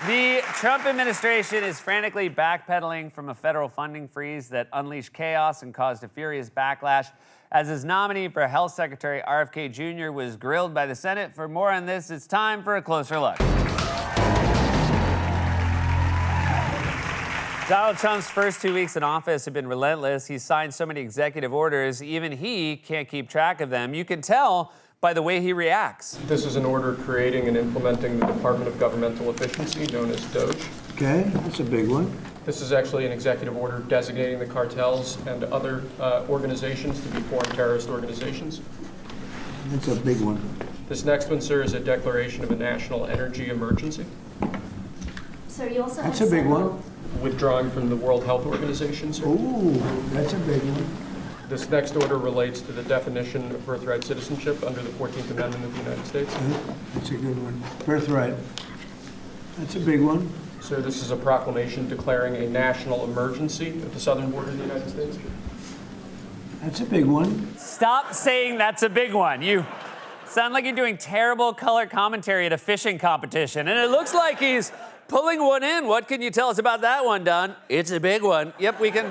The Trump administration is frantically backpedaling from a federal funding freeze that unleashed chaos and caused a furious backlash. As his nominee for Health Secretary RFK Jr. was grilled by the Senate. For more on this, it's time for a closer look. Donald Trump's first 2 weeks in office have been relentless. He's signed so many executive orders, even he can't keep track of them. You can tell by the way he reacts. This is an order creating and implementing the Department of Governmental Efficiency, known as DOGE. Okay, that's a big one. This is actually an executive order designating the cartels and other organizations to be foreign terrorist organizations. That's a big one. This next one, sir, is a declaration of a national energy emergency. So you also That's have a big several- one. Withdrawing from the World Health Organization, sir. Ooh, that's a big one. This next order relates to the definition of birthright citizenship under the 14th Amendment of the United States. That's a good one. Birthright. That's a big one. Sir, this is a proclamation declaring a national emergency at the southern border of the United States. That's a big one. Stop saying that's a big one. You sound like you're doing terrible color commentary at a fishing competition, and it looks like he's pulling one in. What can you tell us about that one, Don? It's a big one. Yep, we can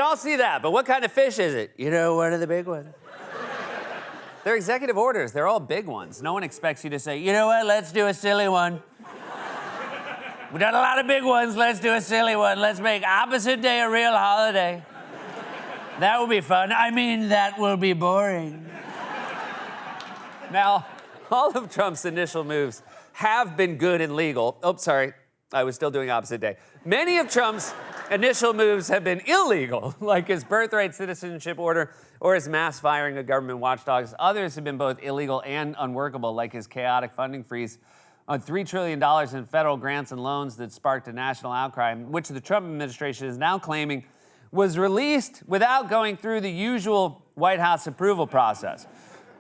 all see that, but what kind of fish is it? You know, one of the big ones. They're executive orders. They're all big ones. No one expects you to say, you know what, let's do a silly one. We've done a lot of big ones. Let's do a silly one. Let's make opposite day a real holiday. That will be fun. I mean, that will be boring. Now, all of Trump's initial moves have been good and legal. Oh, sorry. I was still doing opposite day. Many of Trump's initial moves have been illegal, like his birthright citizenship order or his mass firing of government watchdogs. Others have been both illegal and unworkable, like his chaotic funding freeze on $3 trillion in federal grants and loans that sparked a national outcry, which the Trump administration is now claiming was released without going through the usual White House approval process.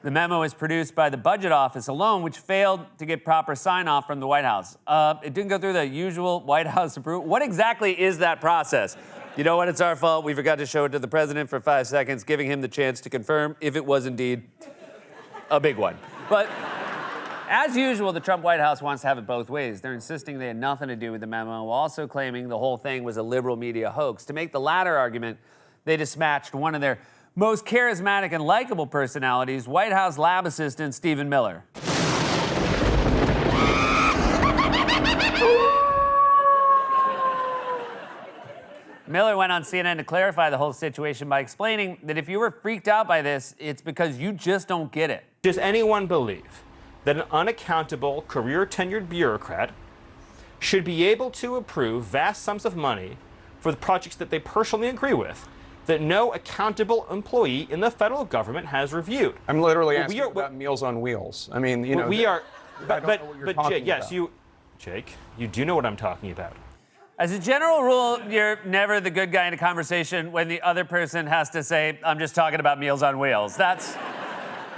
The memo is produced by the Budget Office alone, which failed to get proper sign-off from the White House. It didn't go through the usual White House approval. What exactly is that process? You know what? It's our fault. We forgot to show it to the president for 5 seconds, giving him the chance to confirm if it was indeed a big one. But as usual, the Trump White House wants to have it both ways. They're insisting they had nothing to do with the memo, while also claiming the whole thing was a liberal media hoax. To make the latter argument, they dispatched one of their most charismatic and likable personalities, White House lab assistant Stephen Miller. Miller went on CNN to clarify the whole situation by explaining that if you were freaked out by this, it's because you just don't get it. Does anyone believe that an unaccountable, career-tenured bureaucrat should be able to approve vast sums of money for the projects that they personally agree with, that no accountable employee in the federal government has reviewed? I'm literally asking about Meals on Wheels. I mean, you know. We are, but Jake, yes, Jake, you do know what I'm talking about. As a general rule, you're never the good guy in a conversation when the other person has to say, I'm just talking about Meals on Wheels. That's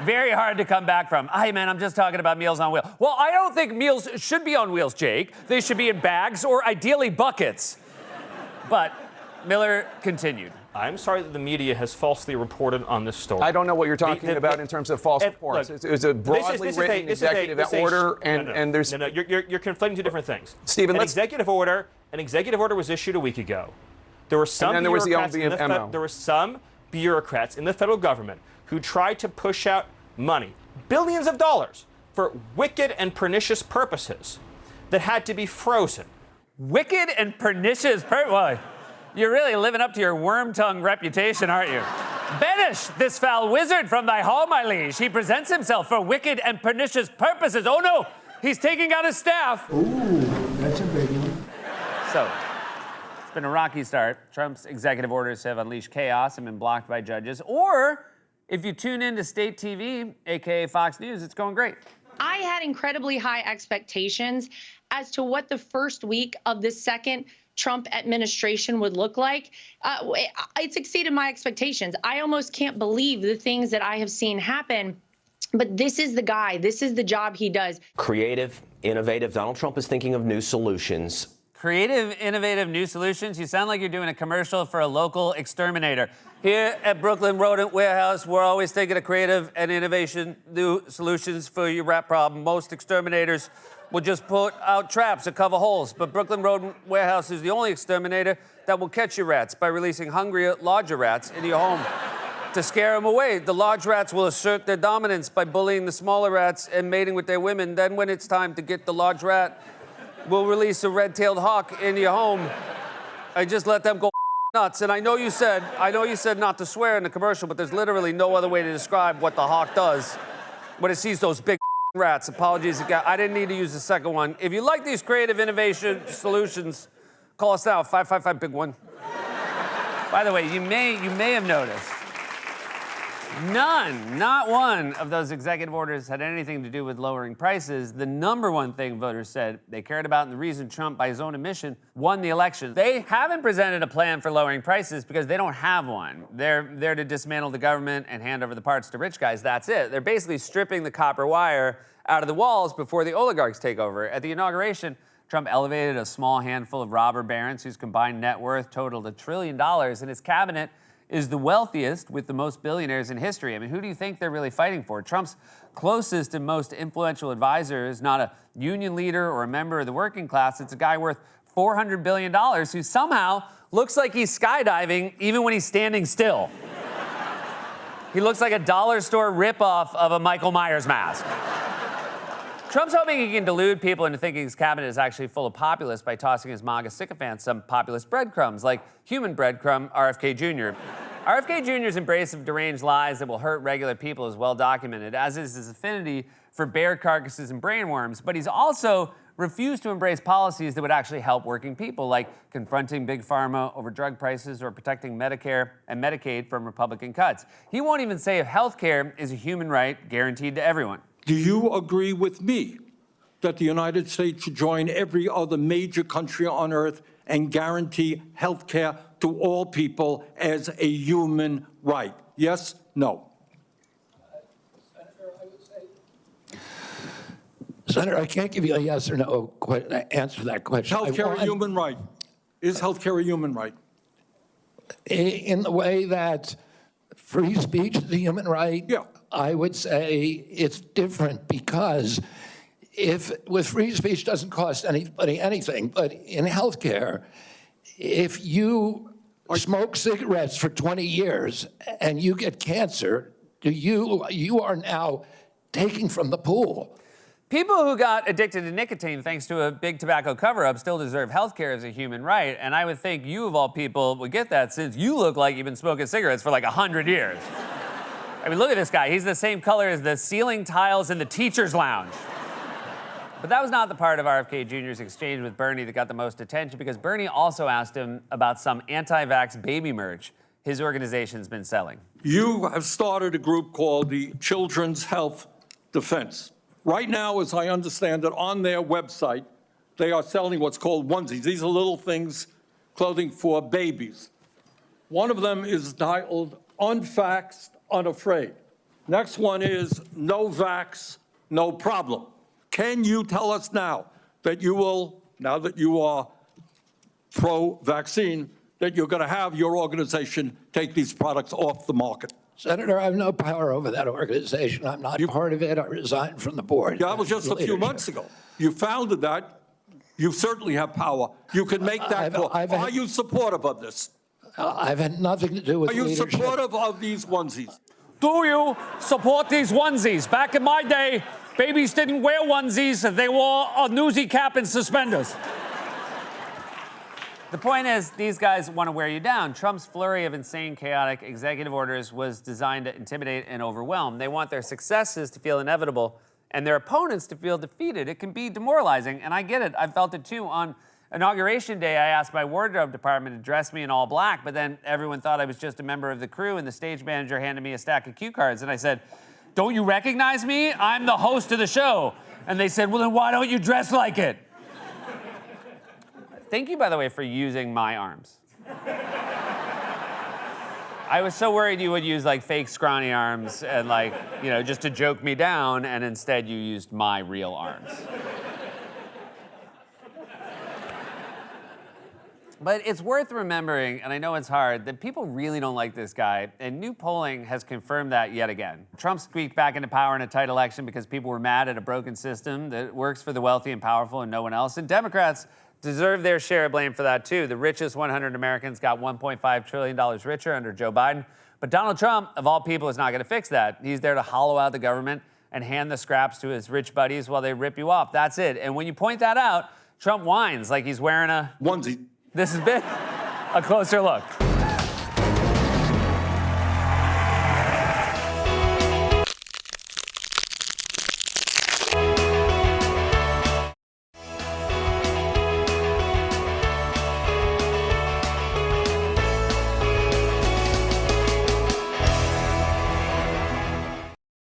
very hard to come back from. Hey, man, I'm just talking about Meals on Wheels. Well, I don't think meals should be on wheels, Jake. They should be in bags or ideally buckets. But Miller continued. I'm sorry that the media has falsely reported on this story. I don't know what you're talking about in terms of false reports. Look, it was a broadly written executive order, and there's... No, you're conflating two different things. Stephen, an executive order was issued a week ago. There were some and then there was the there were some bureaucrats in the federal government who tried to push out money, billions of dollars, for wicked and pernicious purposes that had to be frozen. Wicked and pernicious purposes? You're really living up to your worm-tongue reputation, aren't you? Banish this foul wizard from thy hall, my liege. He presents himself for wicked and pernicious purposes. Oh, no, he's taking out his staff. Ooh, that's a big one. So, it's been a rocky start. Trump's executive orders have unleashed chaos and been blocked by judges. Or, if you tune into state TV, aka Fox News, it's going great. I had incredibly high expectations as to what the first week of the second Trump administration would look like. It's exceeded my expectations. I almost can't believe the things that I have seen happen. But this is the guy. This is the job he does. Creative, innovative. Donald Trump is thinking of new solutions. Creative, innovative, new solutions. You sound like you're doing a commercial for a local exterminator. Here at Brooklyn Rodent Warehouse, we're always thinking of creative and innovation, new solutions for your rat problem. Most exterminators will just put out traps that cover holes. But Brooklyn Rodent Warehouse is the only exterminator that will catch your rats by releasing hungrier, larger rats into your home. To scare them away, the large rats will assert their dominance by bullying the smaller rats and mating with their women. Then when it's time to get the large rat, we'll release a red-tailed hawk into your home. I just let them go nuts. And I know you said not to swear in the commercial, but there's literally no other way to describe what the hawk does when it sees those big rats. Apologies again. I didn't need to use the second one. If you like these creative innovation solutions, call us now, 555-BIG-1. By the way, you may have noticed, not one of those executive orders had anything to do with lowering prices. The number one thing voters said they cared about and the reason Trump, by his own admission, won the election. They haven't presented a plan for lowering prices because they don't have one. They're there to dismantle the government and hand over the parts to rich guys. That's it. They're basically stripping the copper wire out of the walls before the oligarchs take over. At the inauguration, Trump elevated a small handful of robber barons whose combined net worth totaled $1 trillion, and his cabinet is the wealthiest with the most billionaires in history. I mean, who do you think they're really fighting for? Trump's closest and most influential advisor is not a union leader or a member of the working class. It's a guy worth $400 billion who somehow looks like he's skydiving even when he's standing still. He looks like a dollar store ripoff of a Michael Myers mask. Trump's hoping he can delude people into thinking his cabinet is actually full of populists by tossing his MAGA sycophants some populist breadcrumbs, like human breadcrumb RFK Jr. RFK Jr.'s embrace of deranged lies that will hurt regular people is well documented, as is his affinity for bear carcasses and brainworms, but he's also refused to embrace policies that would actually help working people, like confronting big pharma over drug prices or protecting Medicare and Medicaid from Republican cuts. He won't even say if health care is a human right guaranteed to everyone. Do you agree with me that the United States should join every other major country on earth and guarantee health care to all people as a human right? Yes? No? Senator, I can't give you a yes or no answer to that question. Health care a human right? Is health care a human right? In the way that free speech is a human right, Yeah. I would say it's different because with free speech doesn't cost anybody anything, but in healthcare, if you smoke cigarettes for 20 years and you get cancer, you are now taking from the pool. People who got addicted to nicotine thanks to a big tobacco cover-up still deserve health care as a human right, and I would think you, of all people, would get that since you look like you've been smoking cigarettes for like 100 years. I mean, look at this guy. He's the same color as the ceiling tiles in the teacher's lounge. But that was not the part of RFK Jr.'s exchange with Bernie that got the most attention, because Bernie also asked him about some anti-vax baby merch his organization's been selling. You have started a group called the Children's Health Defense. Right now, as I understand it, on their website, they are selling what's called onesies. These are little things, clothing for babies. One of them is titled Unvaxxed, Unafraid. Next one is No Vax, No Problem. Can you tell us now that you will, now that you are pro-vaccine, that you're going to have your organization take these products off the market? Senator, I have no power over that organization. I'm not part of it. I resigned from the board. Yeah, that was just a few months ago. You founded that. You certainly have power. You can make that call. Are you supportive of this? I've had nothing to do with leadership. Are you supportive of these onesies? Do you support these onesies? Back in my day, babies didn't wear onesies. They wore a newsy cap and suspenders. The point is, these guys want to wear you down. Trump's flurry of insane, chaotic executive orders was designed to intimidate and overwhelm. They want their successes to feel inevitable and their opponents to feel defeated. It can be demoralizing, and I get it. I felt it too. On Inauguration Day, I asked my wardrobe department to dress me in all black, but then everyone thought I was just a member of the crew, and the stage manager handed me a stack of cue cards, and I said, "Don't you recognize me? I'm the host of the show." And they said, "Well, then why don't you dress like it?" Thank you, by the way, for using my arms. I was so worried you would use like fake scrawny arms and like, you know, just to joke me down, and instead you used my real arms. But it's worth remembering, and I know it's hard, that people really don't like this guy, and new polling has confirmed that yet again. Trump squeaked back into power in a tight election because people were mad at a broken system that works for the wealthy and powerful and no one else. And Democrats deserve their share of blame for that, too. The richest 100 Americans got $1.5 trillion richer under Joe Biden. But Donald Trump, of all people, is not going to fix that. He's there to hollow out the government and hand the scraps to his rich buddies while they rip you off. That's it. And when you point that out, Trump whines like he's wearing a onesie. This has been a closer look.